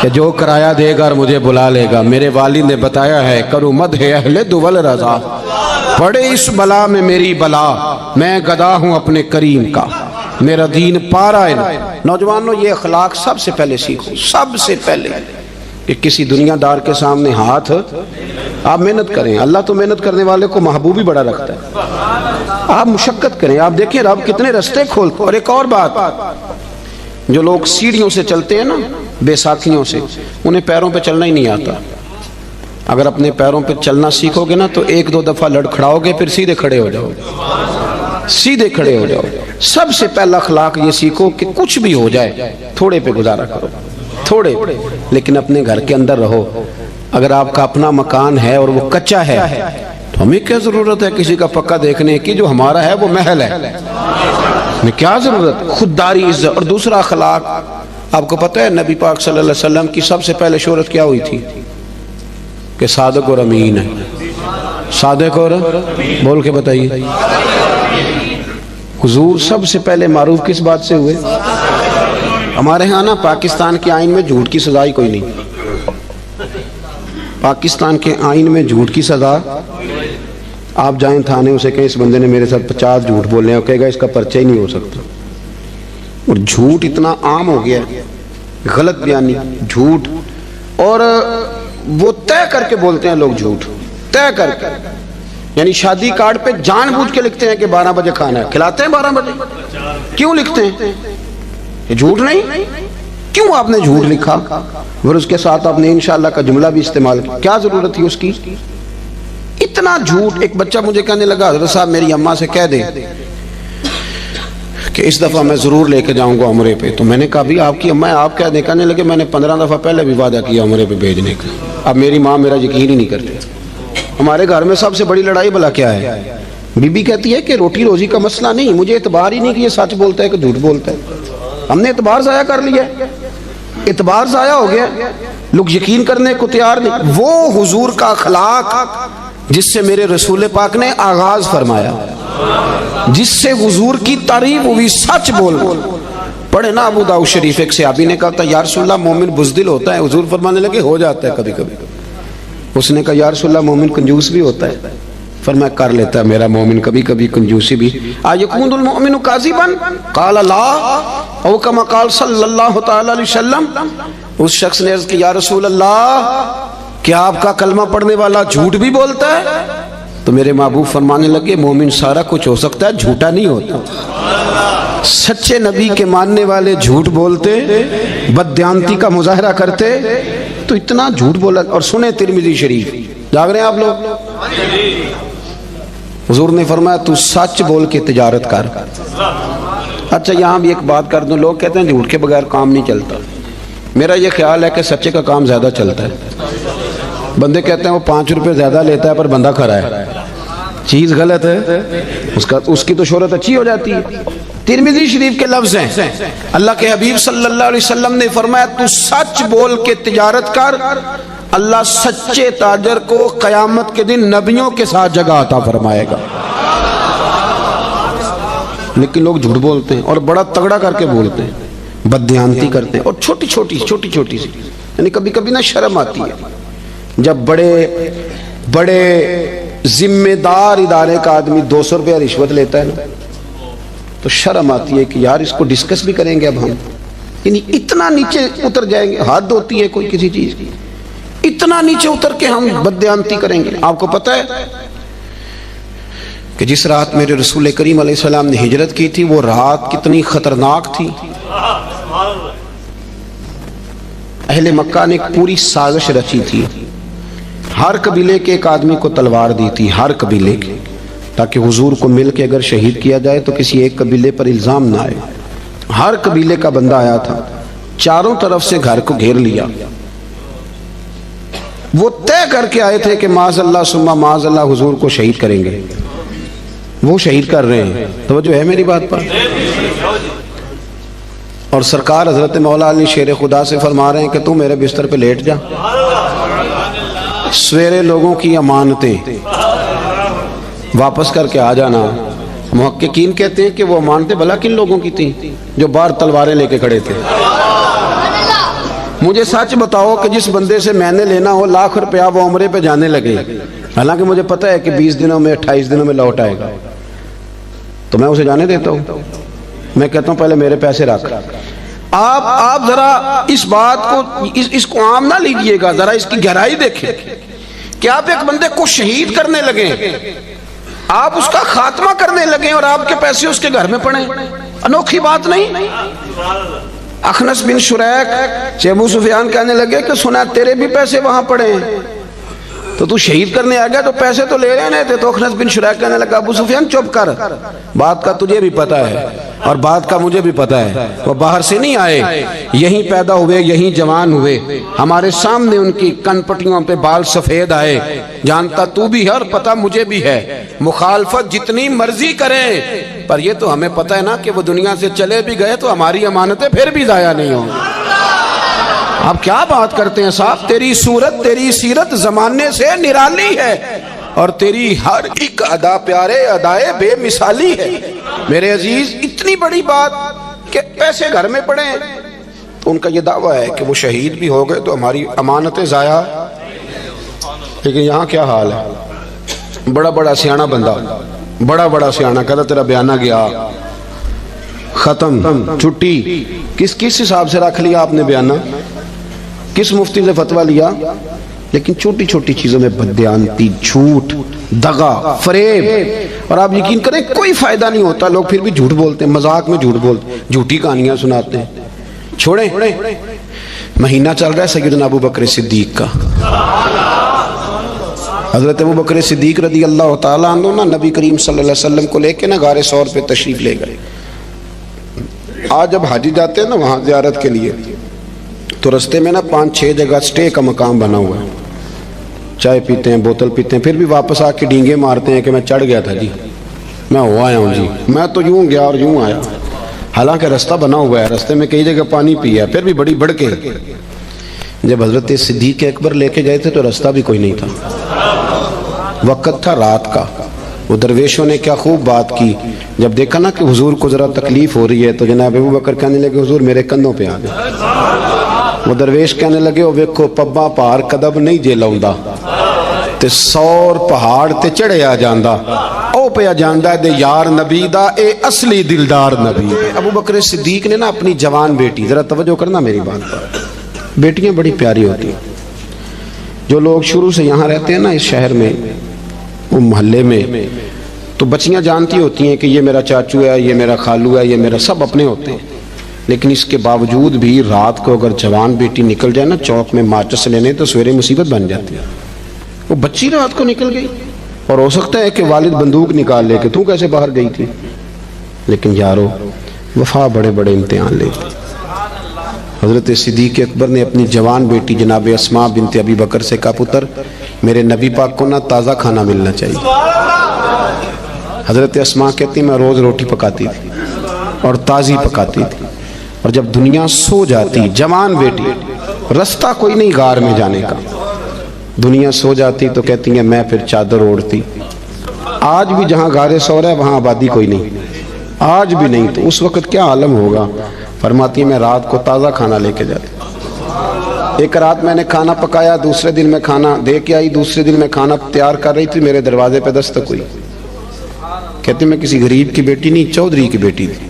کہ جو کرایہ دے گا اور مجھے بلا لے گا. میرے والد نے بتایا ہے کروں مدح اہل دول رضا, پڑے اس بلا میں میری بلا, میں گدا ہوں اپنے کریم کا, میرا دین پارا ہے. نوجوانوں یہ اخلاق سب سے پہلے سیکھو, سب سے پہلے کہ کسی دنیا دار کے سامنے ہاتھ. آپ محنت کریں, اللہ تو محنت کرنے والے کو محبوب ہی بڑا رکھتا ہے. آپ مشقت کریں, آپ دیکھیں رب کتنے رستے کھولتے. اور ایک اور بات, جو لوگ سیڑھیوں سے چلتے ہیں نا, بے ساکھیوں سے, انہیں پیروں پہ چلنا ہی نہیں آتا. اگر اپنے پیروں پہ چلنا سیکھو گے نا تو 1-2 دفعہ لڑکھڑاؤ گے, پھر سیدھے کھڑے ہو جاؤ, سیدھے کھڑے ہو جاؤ. سب سے پہلا اخلاق یہ سیکھو کہ کچھ بھی ہو جائے تھوڑے پہ گزارا کرو, تھوڑے, لیکن اپنے گھر کے اندر رہو. اگر آپ کا اپنا مکان ہے اور وہ کچا ہے تو ہمیں کیا ضرورت ہے کسی کا پکا دیکھنے کی, جو ہمارا ہے وہ محل ہے, ہمیں کیا ضرورت. خودداری عزت. اور دوسرا اخلاق, آپ کو پتہ ہے نبی پاک صلی اللہ علیہ وسلم کی سب سے پہلے شہرت کیا ہوئی تھی کہ صادق اور امین ہے. صادق اور بول کے بتائیے. حضور سب سے پہلے معروف کس بات سے ہوئے؟ ہمارے ہاں نا پاکستان کے آئین میں جھوٹ کی سزا ہی کوئی نہیں. پاکستان کے آئین میں جھوٹ کی سزا, آپ جائیں تھانے اسے کہیں اس بندے نے میرے ساتھ 50 جھوٹ بولے ہیں, کہے گا اس کا پرچہ ہی نہیں ہو سکتا. اور جھوٹ اتنا عام ہو گیا ہے, غلط بیانی, جھوٹ. اور وہ طے کر کے بولتے ہیں لوگ جھوٹ, طے کر کے. یعنی شادی کارڈ پہ جان بوجھ کے لکھتے ہیں کہ 12 بجے کھانا ہے, کھلاتے ہیں 12 بجے. کیوں لکھتے ہیں؟ یہ جھوٹ نہیں. کیوں آپ نے جھوٹ لکھا؟ پھر اس کے ساتھ آپ نے انشاءاللہ کا جملہ بھی استعمال کیا, کیا ضرورت تھی اس کی؟ اتنا جھوٹ. ایک بچہ مجھے کہنے لگا حضرت صاحب میری اماں سے کہہ دیں کہ اس دفعہ میں ضرور لے کے جاؤں گا عمرے پہ. تو میں نے کہا بھی آپ کی اماں آپ کہہ دیں. کہنے لگے میں نے 15 دفعہ پہلے بھی وعدہ کیا عمرے پہ بھیجنے کا, اب میری ماں میرا یقین ہی نہیں کرتی. ہمارے گھر میں سب سے بڑی لڑائی بھلا کیا ہے؟ بی بی کہتی ہے کہ روٹی روزی کا مسئلہ نہیں, مجھے اعتبار ہی نہیں کہ یہ سچ بولتا ہے کہ جھوٹ بولتا ہے. ہم نے اعتبار ضائع کر لیا, اعتبار ضائع ہو گیا, لوگ یقین کرنے کو تیار نہیں. وہ حضور کا اخلاق جس سے میرے رسول پاک نے آغاز فرمایا, جس سے حضور کی تعریف ہوئی, سچ بول. پڑھے نا ابو داؤد شریف, ایک صحابی نے کہا تھا یا رسول اللہ مومن بزدل ہوتا ہے, حضور فرمانے لگے ہو جاتا ہے کبھی کبھی. اس نے کہا یا رسول اللہ مومن کنجوس بھی ہوتا ہے. فرمایا کر لیتا ہے میرا مومن کبھی کبھی کنجوسی بھی. ایکون المؤمن کاذبا قال لا او کما قال صلی اللہ تعالی علیہ وسلم. اس شخص نے عرض کی یا رسول اللہ کیا آپ کا کلمہ پڑھنے والا جھوٹ بھی بولتا ہے؟ تو میرے محبوب فرمانے لگے مومن سارا کچھ ہو سکتا ہے, جھوٹا نہیں ہوتا. سچے نبی کے ماننے والے جھوٹ بولتے, بددیانتی کا مظاہرہ کرتے, تو اتنا جھوٹ بولا. اور سنیں ترمذی شریف, جاگ رہے ہیں آپ لوگ؟ حضور نے فرمایا تو سچ بول کے تجارت کر. اچھا یہاں بھی ایک بات کر دوں, لوگ کہتے ہیں جھوٹ کے بغیر کام نہیں چلتا. میرا یہ خیال ہے کہ سچے کا کام زیادہ چلتا ہے. بندے کہتے ہیں وہ 5 روپے زیادہ لیتا ہے پر بندہ کھرا ہے, چیز غلط ہے, اس کی تو شہرت اچھی ہو جاتی ہے. ترمذی شریف کے لفظ ہیں, اللہ کے حبیب صلی اللہ علیہ وسلم نے فرمایا تو سچ بول کے تجارت کر, اللہ سچے تاجر کو قیامت کے دن نبیوں کے ساتھ جگہ عطا فرمائے گا. لیکن لوگ جھوٹ بولتے ہیں اور بڑا تگڑا کر کے بولتے ہیں، بددیانتی کرتے ہیں، اور چھوٹی چھوٹی سی، یعنی کبھی کبھی نا شرم آتی ہے جب بڑے ذمہ دار ادارے کا آدمی 200 روپیہ رشوت لیتا ہے نا، تو شرم آتی ہے کہ یار اس کو ڈسکس بھی کریں گے اب ہم، یعنی اتنا نیچے اتر جائیں گے، حد ہوتی ہے کوئی کسی چیز کی، اتنا نیچے اتر کے ہم بددیانتی کریں گے۔ آپ کو پتہ ہے کہ جس رات میرے رسول کریم علیہ السلام نے ہجرت کی تھی، وہ رات کتنی خطرناک تھی۔ اہل مکہ نے ایک پوری سازش رچی تھی، ہر قبیلے کے ایک آدمی کو تلوار دی تھی، ہر قبیلے کے، تاکہ حضور کو مل کے اگر شہید کیا جائے تو کسی ایک قبیلے پر الزام نہ آئے۔ ہر قبیلے کا بندہ آیا تھا، چاروں طرف سے گھر کو گھیر لیا، وہ طے کر کے آئے تھے کہ معاذ اللہ ثم معاذ اللہ حضور کو شہید کریں گے، وہ شہید کر رہے ہیں، توجہ ہے میری بات پر؟ اور سرکار حضرت مولا علی شیر خدا سے فرما رہے ہیں کہ تو میرے بستر پہ لیٹ جا، سویرے لوگوں کی امانتیں واپس کر کے آ جانا۔ محققین کہتے ہیں کہ وہ امانتیں بھلا کن لوگوں کی تھیں؟ جو باہر تلواریں لے کے کھڑے تھے۔ مجھے سچ بتاؤ کہ جس بندے سے میں نے لینا ہو لاکھ روپیہ، وہ عمرے پہ جانے لگے، حالانکہ مجھے پتہ ہے کہ 20 دنوں میں 28 دنوں میں لوٹ آئے گا، تو میں اسے جانے دیتا ہوں؟ میں کہتا ہوں پہلے میرے پیسے رکھ۔ آپ ذرا اس بات کو اس کو عام نہ لیجئے گا، ذرا اس کی گہرائی دیکھیں کہ آپ ایک بندے کو شہید کرنے لگیں، آپ اس کا خاتمہ کرنے لگیں اور آپ کے پیسے اس کے گھر میں پڑیں، انوکھی بات نہیں؟ اخنس بن شریک ابو سفیان کہنے لگے کہ سنا تیرے بھی پیسے وہاں پڑے ہیں، تو شہید کرنے آ گیا تو پیسے تو لے رہے تھے۔ تو اخنس بن شریک کہنے لگا ابو سفیان چپ کر، بات کا تجھے بھی پتہ ہے اور بات کا مجھے بھی پتہ ہے، وہ باہر سے نہیں آئے، یہیں پیدا ہوئے، یہیں جوان ہوئے، ہمارے سامنے ان کی کن پٹیوں پہ بال سفید آئے، جانتا تو بھی ہے اور پتہ مجھے بھی ہے، مخالفت جتنی مرضی کریں، پر یہ تو ہمیں پتہ ہے نا کہ وہ دنیا سے چلے بھی گئے تو ہماری امانتیں پھر بھی ضائع نہیں ہوں گی۔ آپ کیا بات کرتے ہیں صاحب؟ تیری صورت تیری سیرت زمانے سے نرالی ہے، اور تیری ہر ایک ادا پیارے ادائے بے مثالی ہے۔ میرے عزیز، اتنی بڑی بات کہ پیسے گھر میں پڑے ہیں، تو ان کا یہ دعویٰ ہے کہ وہ شہید بھی ہو گئے تو ہماری امانتیں ضائع۔ لیکن یہاں کیا حال ہے؟ بڑا سیانہ بندہ، بڑا سیانہ کہتا تیرا بیانہ گیا، ختم، چھٹی۔ کس حساب سے رکھ لیا آپ نے بیانہ؟ کس مفتی سے فتویٰ لیا؟ لیکن چھوٹی چھوٹی چیزوں میں بددیانتی، جھوٹ، دغا، فریب، اور آپ یقین کریں کوئی فائدہ نہیں ہوتا، لوگ پھر بھی جھوٹ بولتے ہیں، مذاق میں جھوٹ بولتے ہیں، جھوٹی کہانیاں سناتے ہیں۔ چھوڑیں، مہینہ چل رہا ہے سیدنا ابو بکر صدیق کا۔ حضرت ابو بکر صدیق رضی اللہ تعالیٰ عنہ نا نبی کریم صلی اللہ علیہ وسلم کو لے کے نا غار ثور پہ تشریف لے گئے۔ آج جب حاجی جاتے ہیں نا وہاں زیارت کے لیے، تو رستے میں نا 5-6 جگہ سٹے کا مقام بنا ہوا ہے، چائے پیتے ہیں، بوتل پیتے ہیں، پھر بھی واپس آ کے ڈینگے مارتے ہیں کہ میں چڑھ گیا تھا جی، میں ہو آیا ہوں جی، میں تو یوں گیا اور یوں آیا، حالانکہ رستہ بنا ہوا ہے، رستے میں کئی جگہ پانی پیا، پھر بھی بڑی بڑھ کے۔ جب حضرت صدیق اکبر لے کے گئے تھے تو رستہ بھی کوئی نہیں تھا، وقت تھا رات کا۔ وہ درویشوں نے کیا خوب بات کی، جب دیکھا نا کہ حضور کو ذرا تکلیف ہو رہی ہے تو جناب ابو بکر کہنے لگے حضور میرے کندھوں پہ آ گئے۔ وہ درویش کہنے لگے او ویکھو پبا پار کدب نہیں جے لاؤندا تے 100 پہاڑ تے چڑھے آ جاندا، او پہ آ جاندا دے یار نبی دا اے اصلی دلدار نبی۔ ابو بکر صدیق نے نا اپنی جوان بیٹی، ذرا توجہ کرنا میری بات پر، بیٹیاں بڑی پیاری ہوتی ہیں۔ جو لوگ شروع سے یہاں رہتے ہیں نا اس شہر میں، وہ محلے میں، تو بچیاں جانتی ہوتی ہیں کہ یہ میرا چاچو ہے، یہ میرا خالو ہے، یہ میرا، سب اپنے ہوتے ہیں، لیکن اس کے باوجود بھی رات کو اگر جوان بیٹی نکل جائے نا چوک میں ماچس لینے تو سویرے مصیبت بن جاتی ہے۔ وہ بچی رات کو نکل گئی، اور ہو سکتا ہے کہ والد بندوق نکال لے کہ تو کیسے باہر گئی تھی، لیکن یارو وفا بڑے بڑے امتحان لیتی۔ حضرت صدیق اکبر نے اپنی جوان بیٹی جناب اسماء بنت ابی بکر سے کہا پتر میرے نبی پاک کو نا تازہ کھانا ملنا چاہیے۔ حضرت اسماء کہتی میں روز روٹی پکاتی تھی اور تازی پکاتی تھی، اور جب دنیا سو جاتی، جوان بیٹی، رستہ کوئی نہیں غار میں جانے کا، دنیا سو جاتی تو کہتی ہیں میں پھر چادر اوڑھتی۔ آج بھی جہاں غار ثور ہے وہاں آبادی کوئی نہیں، آج بھی نہیں تو اس وقت کیا عالم ہوگا. فرماتی ہے میں رات کو تازہ کھانا لے کے جاتی. ایک رات میں نے کھانا پکایا, دوسرے دن میں کھانا دے کے آئی, دوسرے دن میں کھانا تیار کر رہی تھی, میرے دروازے پہ دستک ہوئی. کہتے میں کسی غریب کی بیٹی نہیں, چودھری کی بیٹی تھی.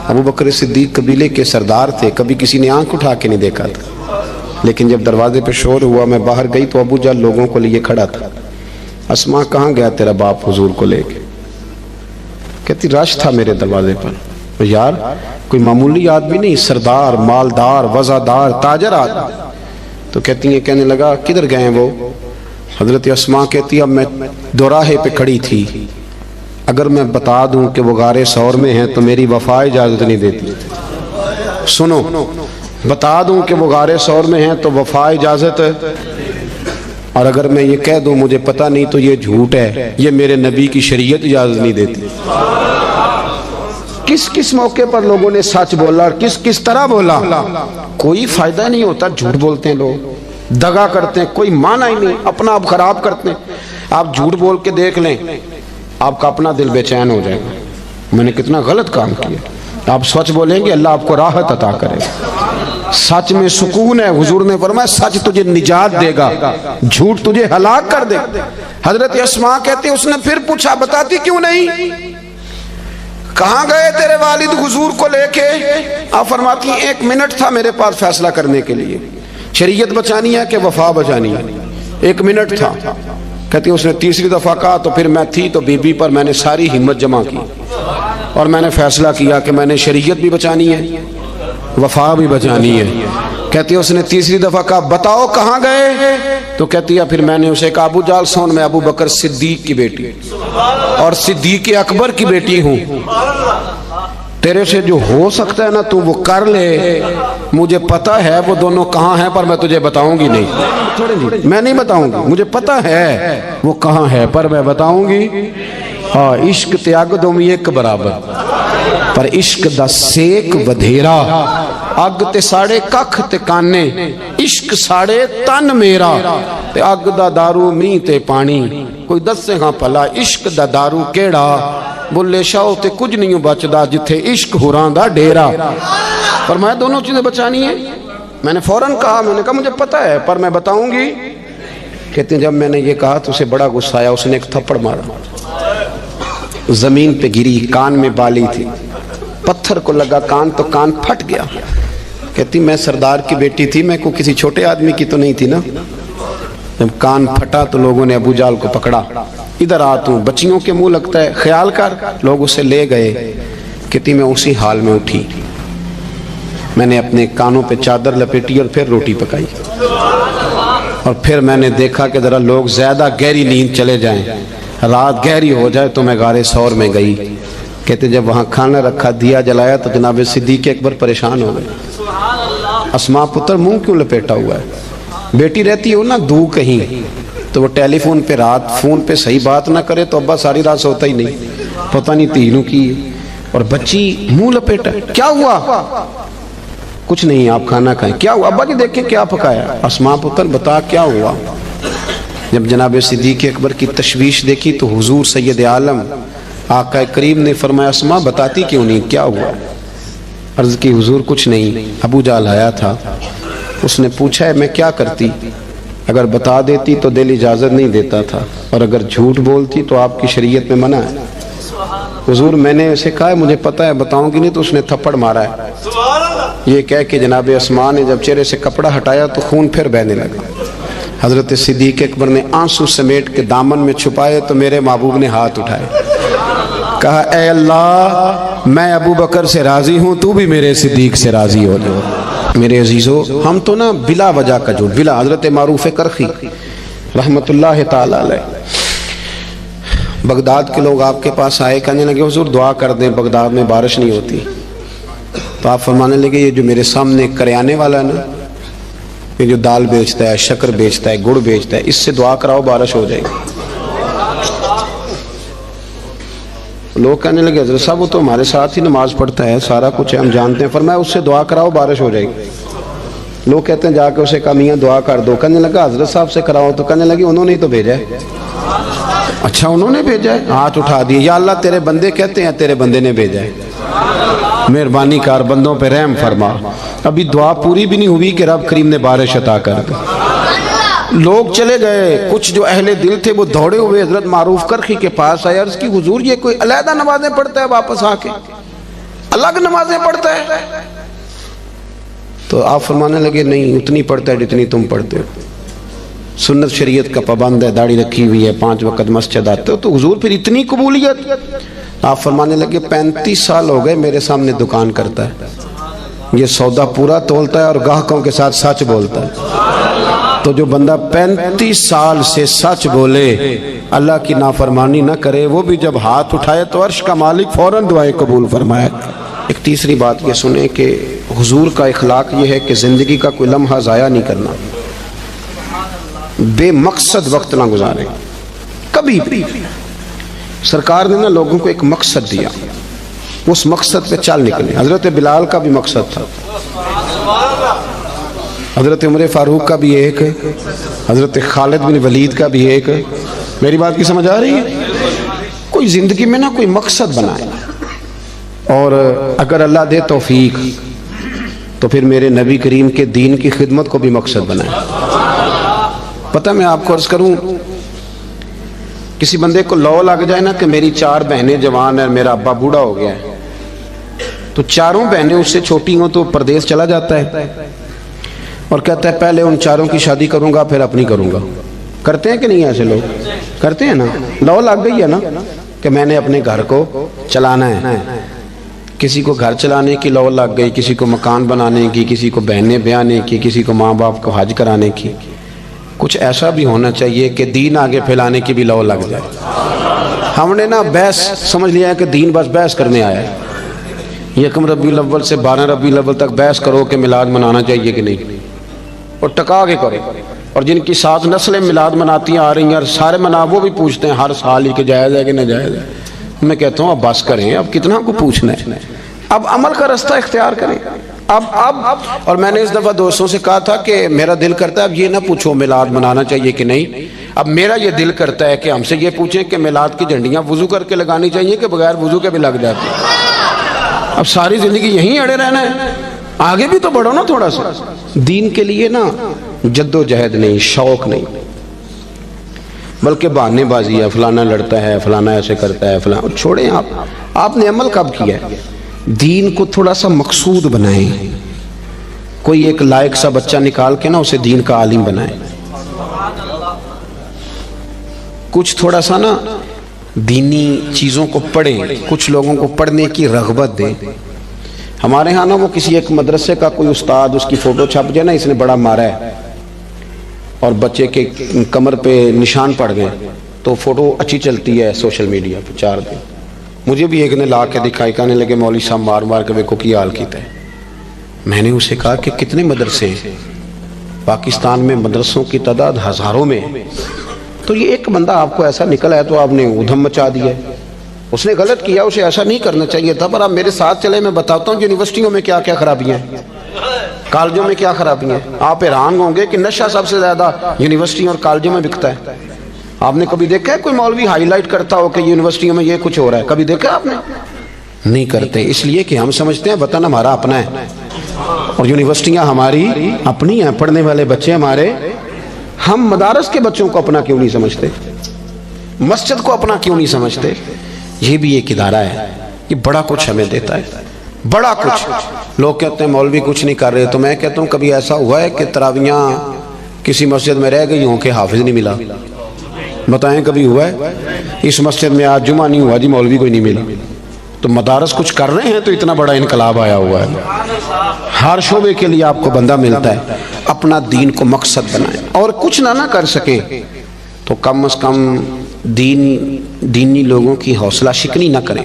ابو بکر صدیق قبیلے کے سردار تھے, کبھی کسی نے آنکھ اٹھا کے نہیں دیکھا تھا. لیکن جب دروازے پہ شور ہوا, میں باہر گئی تو ابو جہل لوگوں کو لیے کھڑا تھا. اسماء کہاں گیا تیرا باپ حضور کو لے کے؟ کہتی رش تھا میرے دروازے پر. یار کوئی معمولی آدمی نہیں, سردار, مالدار, وزادار, تاجر آدمی. تو کہتی ہیں, کہنے لگا کدھر گئے وہ؟ حضرت اسماء کہتی اب میں دوراہے پہ کھڑی تھی, اگر میں بتا دوں کہ وہ غار ثور میں ہیں تو میری وفا اجازت نہیں دیتی. سنو, بتا دوں کہ وہ غار ثور میں ہیں تو وفا اجازت, اور اگر میں یہ کہہ دوں مجھے پتہ نہیں تو یہ جھوٹ ہے, یہ میرے نبی کی شریعت اجازت نہیں دیتی. کس کس موقع پر لوگوں نے سچ بولا اور کس کس طرح بولا. کوئی فائدہ نہیں ہوتا, جھوٹ بولتے ہیں لوگ, دغا کرتے ہیں, کوئی معنی ہی نہیں, اپنا آپ خراب کرتے ہیں. آپ جھوٹ بول کے دیکھ لیں, آپ کا اپنا دل بے چین ہو جائے گا, میں نے کتنا غلط کام کیا. آپ سچ بولیں گے اللہ آپ کو راحت عطا کرے. سچ میں سکون ہے. حضور نے فرمایا سچ تجھے نجات دے گا, جھوٹ تجھے ہلاک کر دے گا. حضرت اسماء کہتے اس نے پھر پوچھا بتاتی کیوں نہیں, کہاں گئے تیرے والد حضور کو لے کے؟ آپ فرماتی ہیں 1 منٹ تھا میرے پاس فیصلہ کرنے کے لیے, شریعت بچانی ہے کہ وفا بچانی ہے. 1 منٹ تھا. کہتی اس نے تیسری دفعہ کہا تو پھر میں تھی تو بی بی پر میں نے ساری ہمت جمع کی اور میں نے فیصلہ کیا کہ میں نے شریعت بھی بچانی ہے, وفا بھی بچانی ہے. کہتی ہے اس نے تیسری دفعہ کہا بتاؤ کہاں گئے؟ تو کہتی ہے پھر میں نے اسے کہا ابو جال سون, میں ابو بکر صدیق کی بیٹی اور صدیق اکبر کی بیٹی ہوں, تیرے سے جو ہو سکتا ہے نا تو وہ کر لے. مجھے پتہ ہے وہ دونوں کہاں ہیں پر میں تجھے بتاؤں گی نہیں, میں نہیں بتاؤں گی. مجھے پتہ ہے وہ کہاں ہے پر میں بتاؤں گی. ہاں عشق تے اگ دوویں ایک برابر, پر عشق دا سیک ودھیرا. اگ تے ساڑے ککھ تے کانے, عشق ساڑے تن میرا. تے اگ دا دارو می تے پانی, کوئی دسے ہاں پلا عشق دا دارو کیڑا. بلے شاہ تے کچھ نہیں بچدا جتھے عشق ہوراں دا ڈیرا. فرمایا دونوں چیزیں بچانی ہیں. میں نے فوراً کہا, میں نے کہا مجھے پتہ ہے پر میں بتاؤں گی. کہتے ہیں جب میں نے یہ کہا تو اسے بڑا غصہ آیا, اس نے ایک تھپڑ مارا, زمین پہ گری, کان میں بالی تھی, پتھر کو لگا کان تو کان پھٹ گیا. کہتی میں سردار کی بیٹی تھی, میں کو کسی چھوٹے آدمی کی تو نہیں تھی نا. جب کان پھٹا تو لوگوں نے ابو جال کو پکڑا, ادھر آ تو بچیوں کے منہ لگتا ہے, خیال کر. لوگ اسے لے گئے. کہتی میں اسی حال میں اٹھی, میں نے اپنے کانوں پہ چادر لپیٹی اور پھر روٹی پکائی, اور پھر میں نے دیکھا کہ ذرا لوگ زیادہ گہری نیند چلے جائیں, رات گہری ہو جائے تو میں غار ثور میں گئی. کہتے جب وہاں کھانا رکھا, دیا جلایا تو جناب صدیق اکبر پریشان ہو گئے. اسماء پتر منہ کیوں لپیٹا ہوا ہے؟ بیٹی رہتی ہو نا دو کہیں تو وہ ٹیلی فون پہ رات فون پہ صحیح بات نہ کرے تو ابا ساری رات سوتا ہی نہیں, پتہ نہیں تینوں کی. اور بچی منہ لپیٹا, کیا ہوا؟ کچھ نہیں, آپ کھانا کھائیں. کیا ہوا ابا جی دیکھیں کیا پکایا؟ اسماء پتر بتا کیا ہوا؟ جب جناب صدیق اکبر کی تشویش دیکھی تو حضور سید عالم آقا کریم نے فرمایا اسماء بتاتی کیوں نہیں, کیا ہوا؟ عرض کی حضور کچھ نہیں, ابو جال آیا تھا, اس نے پوچھا ہے میں کیا کرتی, اگر بتا دیتی تو دل اجازت نہیں دیتا تھا, اور اگر جھوٹ بولتی تو آپ کی شریعت میں منع ہے. حضور میں نے اسے کہا ہے مجھے پتہ ہے بتاؤں گی نہیں, تو اس نے تھپڑ مارا ہے. یہ کہہ کے جناب اسماء نے جب چہرے سے کپڑا ہٹایا تو خون پھر بہنے لگا. حضرت صدیق اکبر نے آنسو سمیٹ کے دامن میں چھپائے تو میرے محبوب نے ہاتھ اٹھائے, کہا اے اللہ میں ابو بکر سے راضی ہوں, تو بھی میرے صدیق سے راضی ہو جاؤ. میرے عزیزو ہم تو نا بلا وجہ کا جھوٹ, بلا. حضرت معروف کرخی رحمت اللہ تعالی علیہ, بغداد کے لوگ آپ کے پاس آئے, کہنے لگے حضور دعا کر دیں بغداد میں بارش نہیں ہوتی. تو آپ فرمانے لگے یہ جو میرے سامنے کریانے والا ہے نا, یہ جو دال بیچتا ہے, شکر بیچتا ہے, گڑ بیچتا ہے, اس سے دعا کراؤ بارش ہو جائے گی. لوگ کہنے لگے حضرت صاحب وہ تو ہمارے ساتھ ہی نماز پڑھتا ہے, سارا کچھ ہے, ہم جانتے ہیں. فرمایا اس سے دعا کراؤ بارش ہو جائے گی. لوگ کہتے ہیں جا کے اسے کہا میاں دعا کر دو. کہنے لگا حضرت صاحب سے کراؤ. تو کہنے لگے انہوں نے ہی تو بھیجا ہے. اچھا انہوں نے بھیجا ہے؟ ہاتھ اٹھا دیے، یا اللہ تیرے بندے کہتے ہیں تیرے بندے نے بھیجا ہے، مہربانی کار بندوں پہ رحم فرما۔ ابھی دعا پوری بھی نہیں ہوئی کہ رب کریم نے بارش عطا کر دی۔ لوگ چلے گئے، کچھ جو اہل دل تھے وہ دوڑے ہوئے حضرت معروف کرخی کے پاس آئے، عرض کی حضور یہ کوئی علیحدہ نمازیں پڑھتا ہے واپس آ کے، الگ نمازیں پڑھتا ہے؟ تو آپ فرمانے لگے نہیں اتنی پڑھتا ہے جتنی تم پڑھتے ہو، سنت شریعت کا پابند ہے، داڑھی رکھی ہوئی ہے، 5 وقت مسجد آتے ہو، تو حضور پھر اتنی قبولیت؟ آپ فرمانے لگے 35 سال ہو گئے میرے سامنے دکان کرتا ہے، یہ سودا پورا تولتا ہے اور گاہکوں کے ساتھ سچ بولتا ہے۔ تو جو بندہ 35 سال سے سچ بولے، اللہ کی نافرمانی نہ کرے، وہ بھی جب ہاتھ اٹھائے تو عرش کا مالک فوراً دعائیں قبول فرمائے۔ ایک تیسری بات یہ سنیں کہ حضور کا اخلاق یہ ہے کہ زندگی کا کوئی لمحہ ضائع نہیں کرنا، بے مقصد وقت نہ گزارے کبھی بھی۔ سرکار نے نا لوگوں کو ایک مقصد دیا، اس مقصد پہ چل نکلے۔ حضرت بلال کا بھی مقصد تھا، حضرت عمر فاروق کا بھی ایک، حضرت خالد بن ولید کا بھی ایک۔ میری بات کی سمجھ آ رہی ہے؟ کوئی زندگی میں نا کوئی مقصد بنائے، اور اگر اللہ دے توفیق تو پھر میرے نبی کریم کے دین کی خدمت کو بھی مقصد بنائے۔ پتہ میں آپ کو عرض کروں، کسی بندے کو لو لگ جائے نا کہ میری 4 بہنیں جوان ہیں، میرا ابا بوڑھا ہو گیا ہے، تو 4 بہنیں اس سے چھوٹی ہوں تو پردیس چلا جاتا ہے اور کہتا ہے پہلے ان 4 کی شادی کروں گا پھر اپنی کروں گا۔ کرتے ہیں کہ نہیں ایسے لوگ؟ کرتے ہیں نا، لو لگ گئی ہے نا کہ میں نے اپنے گھر کو چلانا ہے۔ کسی کو گھر چلانے کی لو لگ گئی، کسی کو مکان بنانے کی، کسی کو بہنیں بیانے کی، کسی کو ماں باپ کو حج کرانے کی۔ کچھ ایسا بھی ہونا چاہیے کہ دین آگے پھیلانے کی بھی لو لگ جائے۔ ہم نے نا بحث سمجھ لیا ہے کہ دین بس بحث کرنے آیا ہے، 1 ربیع الاول سے 12 ربیع الاول تک بحث کرو کہ میلاد منانا چاہیے کہ نہیں، اور ٹکا کے کرو۔ اور جن کی 7 نسلیں میلاد مناتی آ رہی ہیں اور سارے منا، وہ بھی پوچھتے ہیں ہر سال ہی کہ جائز ہے کہ ناجائز ہے۔ میں کہتا ہوں اب بس کریں، اب کتنا کو پوچھنا ہے، اب عمل کا رستہ اختیار کریں۔ اب اور میں نے اس دفعہ دوستوں سے کہا تھا کہ میرا دل کرتا ہے اب یہ نہ پوچھو میلاد منانا چاہیے کہ نہیں، اب میرا یہ دل کرتا ہے کہ ہم سے یہ پوچھیں کہ میلاد کی جھنڈیاں وضو کر کے لگانی چاہیے کہ بغیر وضو کے بھی لگ جاتی ہیں۔ اب ساری زندگی یہیں اڑے رہنا ہے، آگے بھی تو بڑھو نا تھوڑا سا۔ دین کے لیے نا جد و جہد نہیں، شوق نہیں، بلکہ بہانے بازی ہے، فلانا لڑتا ہے، فلانا ایسے کرتا ہے، فلانا۔ چھوڑیں، آپ نے عمل کب کیا ہے؟ دین کو تھوڑا سا مقصود بنائیں، کوئی ایک لائق سا بچہ نکال کے نا اسے دین کا عالم بنائیں، کچھ تھوڑا سا نا دینی چیزوں کو پڑھیں، کچھ لوگوں کو پڑھنے کی رغبت دیں۔ ہمارے ہاں نا وہ کسی ایک مدرسے کا کوئی استاد، اس کی فوٹو چھپ جائے نا اس نے بڑا مارا ہے اور بچے کے کمر پہ نشان پڑ گئے تو فوٹو اچھی چلتی ہے سوشل میڈیا پہ 4 دن۔ مجھے بھی ایک نے لا کے دکھائی، کہنے لگے مولوی صاحب مار مار کے ویکھو کی حال کیتا ہے۔ میں نے اسے کہا کہ کتنے مدرسے ہیں پاکستان میں؟ مدرسوں کی تعداد ہزاروں میں ہے، تو یہ ایک بندہ آپ کو ایسا نکلا ہے تو آپ نے ادھم مچا دیا ہے۔ اس نے غلط کیا، اسے ایسا نہیں کرنا چاہیے تھا۔ پر آپ میرے ساتھ چلے، میں بتاتا ہوں یونیورسٹیوں میں کیا کیا خرابیاں ہیں، کالجوں میں کیا خرابیاں ہیں۔ آپ حیران ہوں گے کہ نشہ سب سے زیادہ یونیورسٹیوں اور کالجوں میں بکتا ہے۔ آپ نے کبھی دیکھا ہے کوئی مولوی ہائی لائٹ کرتا ہو کہ یونیورسٹیوں میں یہ کچھ ہو رہا ہے؟ کبھی دیکھا آپ نے؟ نہیں کرتے، اس لیے کہ ہم سمجھتے ہیں وطن ہمارا اپنا ہے اور یونیورسٹیاں ہماری اپنی ہیں، پڑھنے والے بچے ہمارے۔ ہم مدارس کے بچوں کو اپنا کیوں نہیں سمجھتے؟ مسجد کو اپنا کیوں نہیں سمجھتے؟ یہ بھی ایک ادارہ ہے، یہ بڑا کچھ ہمیں دیتا ہے، بڑا کچھ۔ لوگ کہتے ہیں مولوی کچھ نہیں کر رہے، تو میں کہتا ہوں کبھی ایسا ہوا ہے کہ تراویحاں کسی مسجد میں رہ گئی ہوں کہ حافظ نہیں ملا؟ بتائیں کبھی ہوا ہے؟ اس مسجد میں آج جمعہ نہیں ہوا جی، مولوی کوئی نہیں ملا۔ تو مدارس کچھ کر رہے ہیں تو اتنا بڑا انقلاب آیا ہوا ہے۔ ہر شعبے کے لیے آپ کو بندہ ملتا ہے۔ اپنا دین کو مقصد بنائیں، اور کچھ نہ کر سکے تو کم از کم دینی لوگوں کی حوصلہ شکنی نہ کریں۔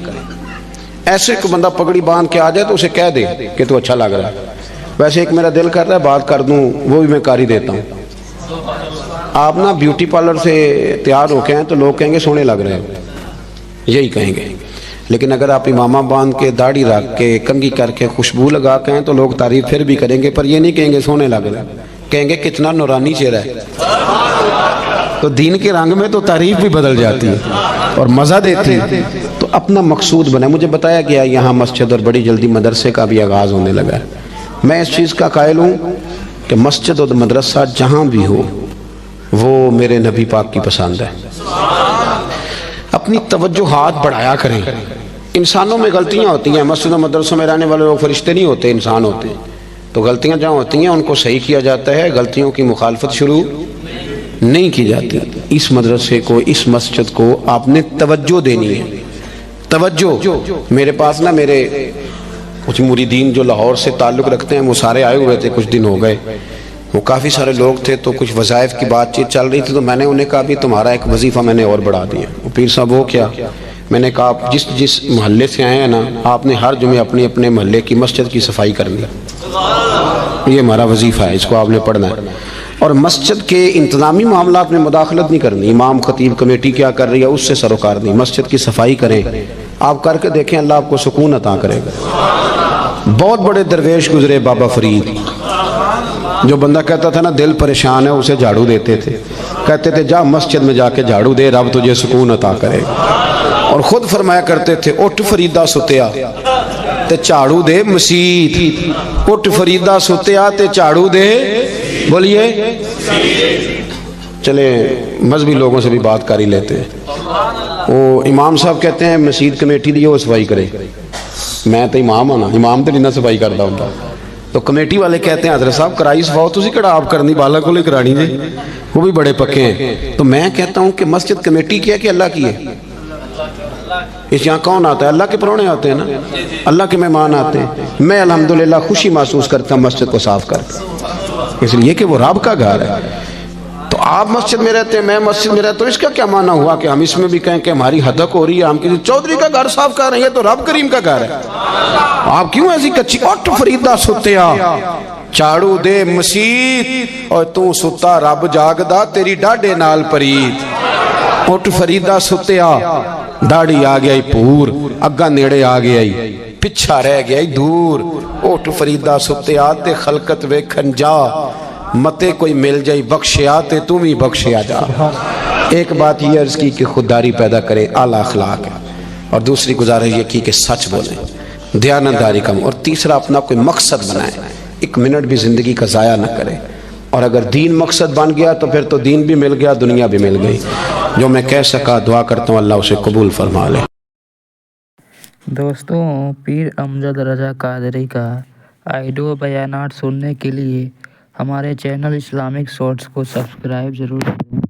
ایسے کوئی بندہ پگڑی باندھ کے آ جائے تو اسے کہہ دے کہ تو اچھا لگ رہا ہے، ویسے ایک میرا دل کر رہا ہے بات کر دوں، وہ بھی میں کر ہی دیتا ہوں۔ آپ نا بیوٹی پارلر سے تیار ہو کے ہیں تو لوگ کہیں گے سونے لگ رہے ہیں، یہی کہیں گے۔ لیکن اگر آپ امامہ باندھ کے، داڑھی رکھ کے، کنگھی کر کے، خوشبو لگا کے ہیں تو لوگ تعریف پھر بھی کریں گے، پر یہ نہیں کہیں گے سونے لگ رہے ہیں، کہیں گے کتنا نورانی چہرہ ہے۔ تو دین کے رنگ میں تو تعریف بھی بدل جاتی ہے اور مزہ دیتی ہے. تو اپنا مقصود بنا. مجھے بتایا گیا یہاں مسجد اور بڑی جلدی مدرسے کا بھی آغاز ہونے لگا ہے. میں اس چیز کا قائل ہوں کہ مسجد اور مدرسہ جہاں بھی ہو وہ میرے نبی پاک کی پسند ہے. اپنی توجہات بڑھایا کریں. انسانوں میں غلطیاں ہوتی ہیں. مسجد و مدرسوں میں رہنے والے لوگ فرشتے نہیں ہوتے, انسان ہوتے ہیں. تو غلطیاں جہاں ہوتی ہیں ان کو صحیح کیا جاتا ہے, غلطیوں کی مخالفت شروع نہیں کی جاتی. اس مدرسے کو, اس مسجد کو آپ نے توجہ دینی ہے. توجہ. میرے پاس نا میرے کچھ مریدین جو لاہور سے تعلق رکھتے ہیں وہ سارے آئے ہوئے تھے, کچھ دن ہو گئے. وہ کافی سارے لوگ تھے تو کچھ وظائف کی بات چیت چل رہی تھی. تو میں نے انہیں کہا بھی تمہارا ایک وظیفہ میں نے اور بڑھا دیا. وہ پیر صاحب وہ کیا؟ میں نے کہا آپ جس محلے سے آئے ہیں نا, آپ نے ہر جمعے اپنے محلے کی مسجد کی صفائی کرنی. یہ ہمارا وظیفہ ہے, اس کو آپ نے پڑھنا ہے. اور مسجد کے انتظامی معاملات میں مداخلت نہیں کرنی. امام خطیب کمیٹی کیا کر رہی ہے اس سے سروکار نہیں. مسجد کی صفائی کریں, آپ کر کے دیکھیں, اللہ آپ کو سکون عطا کرے گا. بہت بڑے درویش گزرے, بابا فرید. جو بندہ کہتا تھا نا دل پریشان ہے اسے جھاڑو دیتے تھے, کہتے تھے جا مسجد میں جا کے جھاڑو دے, رب تجھے سکون عطا کرے گا. اور خود فرمایا کرتے تھے اٹھ فریدہ ستیا تے جھاڑو دے مسجد. اٹھ فریدہ ستیا تے جھاڑو دے, بولیے. چلے مذہبی لوگوں سے بھی بات کر ہی لیتے ہیں. وہ امام صاحب کہتے ہیں مسجد کمیٹی دی وہ صفائی کرے. میں تو امام ہوں نا, امام تو نہیں نہ صفائی کرتا ہوں. تو کمیٹی والے کہتے ہیں حضرت صاحب کرائی صفاؤ تسی کڑا آپ کرنی, بالا کو لے کرانی جی, وہ بھی بڑے پکے ہیں. تو میں کہتا ہوں کہ مسجد کمیٹی کی ہے کہ اللہ کی ہے؟ اس یہاں کون آتا ہے؟ اللہ کے پرونے آتے ہیں نا, اللہ کے مہمان آتے ہیں. میں الحمدللہ خوشی محسوس کرتا ہوں مسجد کو صاف کرتا, اس لیے کہ وہ رب کا گھر ہے. تو آپ مسجد میں رہتے ہیں, میں مسجد میں رہتا ہوں, اس کا کیا معنی ہوا کہ ہم اس میں بھی کہیں کہ ہماری حدق ہو رہی ہے, ہم کسی چودھری کا گھر صاف کر رہے ہیں, تو رب کریم کا گھر ہے. آپ کیوں ایسی کچی؟ اٹھ فریدہ ستیا جھاڑو دے مسجد, اور تو ستا رب جاگدا تیری ڈاڈے نال پرید. اٹھ فریدہ ستیا, داڑھی آ گیا پور, اگا نیڑے آ گیا پچھا رہ گیا دور. اٹھ فریدہ ستیا تے خلقت ویکھن جا, متے کوئی مل جائی بخشیا تے تم ہی بخشیا جا. ایک بات یہ عرض کی کہ خودداری پیدا کرے, اعلیٰ اخلاق ہے. اور دوسری گزارش یہ کی کہ سچ بولیں, دیانتداری کم. اور تیسرا اپنا کوئی مقصد بنائیں, ایک منٹ بھی زندگی کا ضائع نہ کرے. اور اگر دین مقصد بن گیا تو پھر تو دین بھی مل گیا, دنیا بھی مل گئی. جو میں کہہ سکا دعا کرتا ہوں اللہ اسے قبول فرما لے. دوستوں, پیر امجد رضا قادری کا آڈیو بیانات سننے کے لیے ہمارے چینل اسلامک شارٹس کو سبسکرائب ضرور کریں.